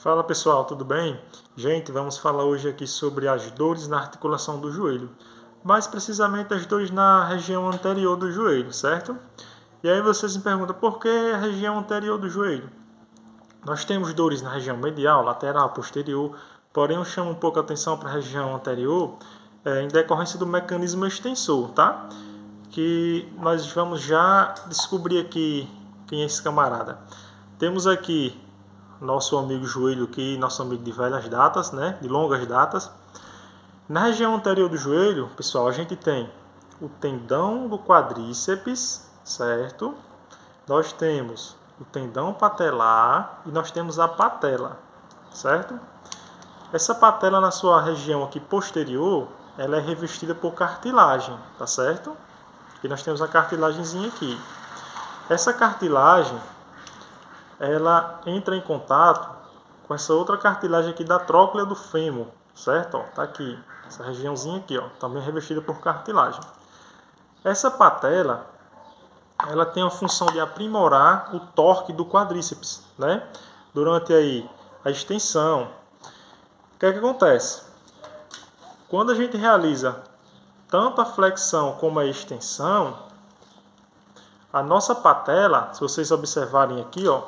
Fala pessoal, tudo bem? Gente, vamos falar hoje aqui sobre as dores na articulação do joelho, mais precisamente as dores na região anterior do joelho, certo? E aí vocês me perguntam por que a região anterior do joelho? Nós temos dores na região medial, lateral, posterior, porém eu chamo um pouco a atenção para a região anterior em decorrência do mecanismo extensor, tá? Que nós vamos já descobrir aqui quem é esse camarada. Temos aqui nosso amigo joelho aqui, nosso amigo de velhas datas, né, de longas datas. Na região anterior do joelho, pessoal, a gente tem o tendão do quadríceps, certo? Nós temos o tendão patelar e nós temos a patela, certo? Essa patela na sua região aqui posterior, ela é revestida por cartilagem, tá certo? E nós temos a cartilagemzinha aqui. Essa cartilagem ela entra em contato com essa outra cartilagem aqui da tróclea do fêmur, certo? Ó, tá aqui, essa regiãozinha aqui, ó, também revestida por cartilagem. Essa patela, ela tem a função de aprimorar o torque do quadríceps, né? Durante aí a extensão. O que é que acontece? Quando a gente realiza tanto a flexão como a extensão, a nossa patela, se vocês observarem aqui, ó,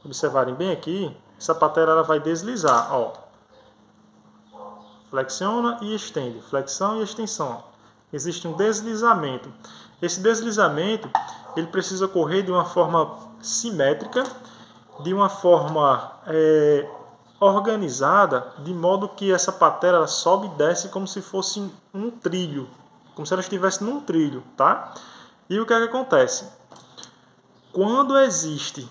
observarem bem aqui, essa patela ela vai deslizar, ó. Flexiona e estende, flexão e extensão. Existe um deslizamento. Esse deslizamento, ele precisa ocorrer de uma forma simétrica, de uma forma organizada, de modo que essa patela ela sobe e desce como se fosse um trilho, como se ela estivesse num trilho, tá? E o que é que acontece? Quando existe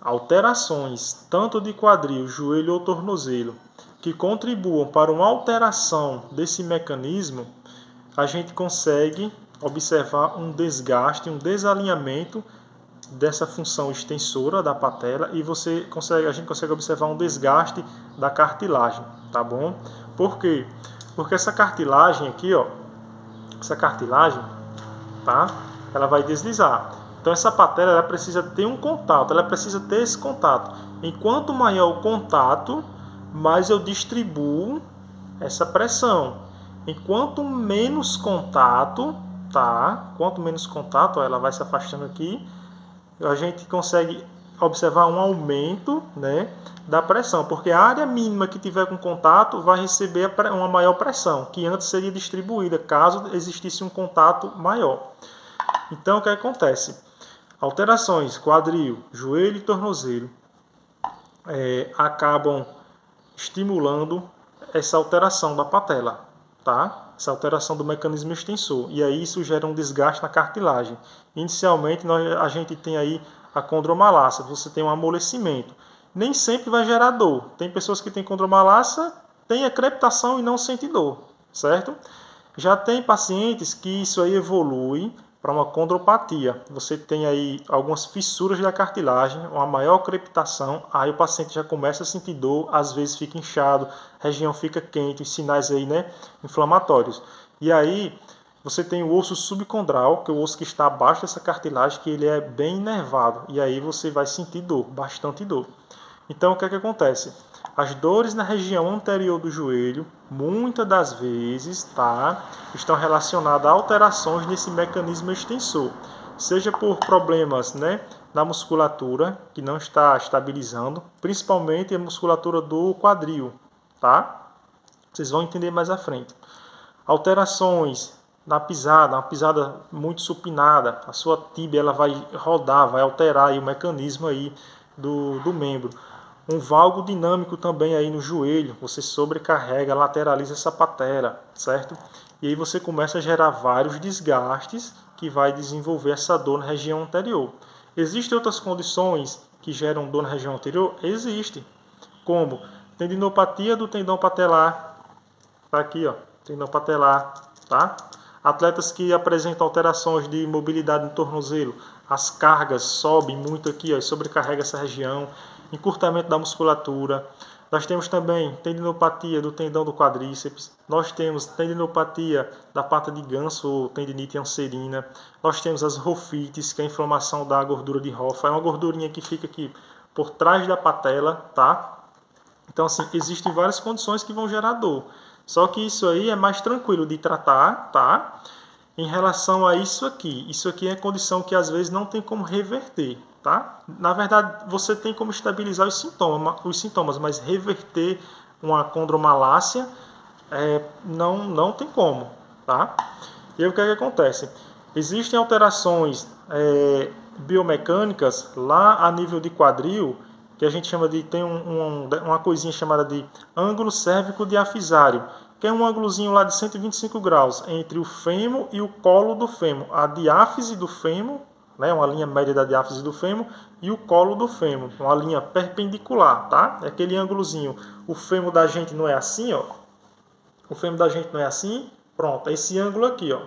alterações, tanto de quadril, joelho ou tornozelo, que contribuam para uma alteração desse mecanismo, a gente consegue observar um desgaste, um desalinhamento dessa função extensora da patela e a gente consegue observar um desgaste da cartilagem, tá bom? Por quê? Porque essa cartilagem aqui, ó, essa cartilagem, tá? Ela vai deslizar. Então essa patela ela precisa ter um contato, ela precisa ter esse contato. Enquanto maior o contato, mais eu distribuo essa pressão. Enquanto menos contato, tá? Quanto menos contato, ó, ela vai se afastando aqui, a gente consegue observar um aumento, né, da pressão, porque a área mínima que tiver com contato vai receber uma maior pressão, que antes seria distribuída caso existisse um contato maior. Então o que acontece? Alterações, quadril, joelho e tornozelo acabam estimulando essa alteração da patela, tá? Essa alteração do mecanismo extensor. E aí isso gera um desgaste na cartilagem. Inicialmente a gente tem aí a condromalácia, você tem um amolecimento. Nem sempre vai gerar dor. Tem pessoas que têm condromalácia, têm a crepitação e não sentem dor, certo? Já tem pacientes que isso aí evolui para uma condropatia. Você tem aí algumas fissuras da cartilagem, uma maior crepitação, aí o paciente já começa a sentir dor, às vezes fica inchado, a região fica quente, os sinais aí, né, inflamatórios. E aí você tem o osso subcondral, que é o osso que está abaixo dessa cartilagem, que ele é bem inervado, e aí você vai sentir dor, bastante dor. Então o que é que acontece? As dores na região anterior do joelho, muitas das vezes, tá, estão relacionadas a alterações nesse mecanismo extensor. Seja por problemas, né, na musculatura, que não está estabilizando, principalmente a musculatura do quadril, tá? Vocês vão entender mais à frente. Alterações na pisada, uma pisada muito supinada, a sua tíbia ela vai rodar, vai alterar aí o mecanismo aí do membro. Um valgo dinâmico também aí no joelho, você sobrecarrega, lateraliza essa patela, certo? E aí você começa a gerar vários desgastes que vai desenvolver essa dor na região anterior. Existem outras condições que geram dor na região anterior? Existem, como tendinopatia do tendão patelar, tá aqui, ó, tendão patelar, tá? Atletas que apresentam alterações de mobilidade no tornozelo, as cargas sobem muito aqui, ó, e sobrecarrega essa região. Encurtamento da musculatura. Nós temos também tendinopatia do tendão do quadríceps. Nós temos tendinopatia da pata de ganso ou tendinite anserina. Nós temos as rofites, que é a inflamação da gordura de Hoffa. É uma gordurinha que fica aqui por trás da patela, tá? Então, assim, existem várias condições que vão gerar dor. Só que isso aí é mais tranquilo de tratar, tá? Em relação a isso aqui é condição que às vezes não tem como reverter, tá? Na verdade, você tem como estabilizar os sintomas, mas reverter uma condromalácia não tem como, tá? E aí o que é que acontece? Existem alterações biomecânicas lá a nível de quadril, que a gente chama de, tem uma coisinha chamada de ângulo cérvico diafisário, que é um ângulozinho lá de 125 graus entre o fêmur e o colo do fêmur. A diáfise do fêmur, né, uma linha média da diáfise do fêmur, e o colo do fêmur, uma linha perpendicular, tá? É aquele ângulozinho. O fêmur da gente não é assim, ó. O fêmur da gente não é assim. Pronto, é esse ângulo aqui, ó.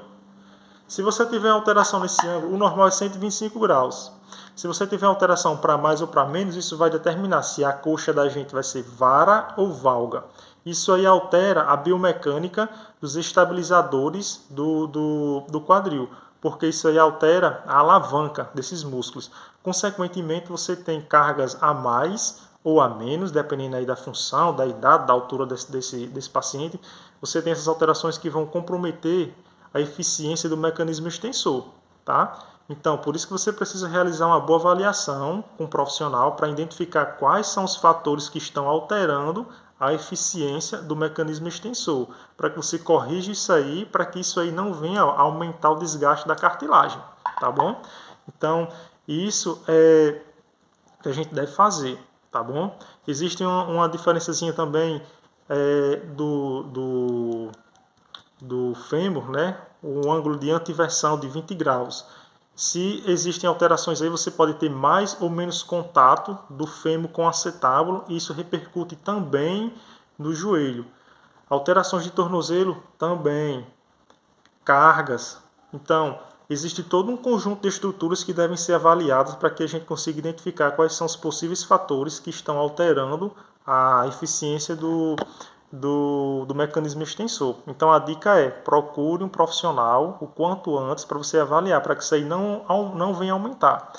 Se você tiver alteração nesse ângulo, o normal é 125 graus. Se você tiver alteração para mais ou para menos, isso vai determinar se a coxa da gente vai ser vara ou valga. Isso aí altera a biomecânica dos estabilizadores do quadril, porque isso aí altera a alavanca desses músculos. Consequentemente, você tem cargas a mais ou a menos, dependendo aí da função, da idade, da altura desse paciente. Você tem essas alterações que vão comprometer a eficiência do mecanismo extensor, tá? Então, por isso que você precisa realizar uma boa avaliação com um profissional para identificar quais são os fatores que estão alterando a eficiência do mecanismo extensor, para que você corrija isso aí, para que isso aí não venha a aumentar o desgaste da cartilagem, tá bom? Então, isso é o que a gente deve fazer, tá bom? Existe uma diferençazinha também do fêmur, né? O ângulo de antiversão de 20 graus. Se existem alterações aí, você pode ter mais ou menos contato do fêmur com o acetábulo, e isso repercute também no joelho. Alterações de tornozelo também, cargas. Então, existe todo um conjunto de estruturas que devem ser avaliadas para que a gente consiga identificar quais são os possíveis fatores que estão alterando a eficiência do mecanismo extensor. Então a dica é: procure um profissional o quanto antes para você avaliar, para que isso aí não venha aumentar.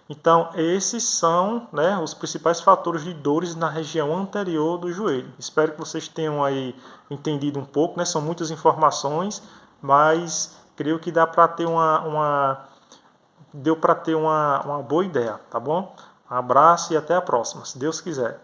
Então esses são, né, os principais fatores de dores na região anterior do joelho. Espero que vocês tenham aí entendido um pouco, né? São muitas informações, mas creio que dá para ter deu para ter uma boa ideia, tá bom? Um abraço e até a próxima, se Deus quiser.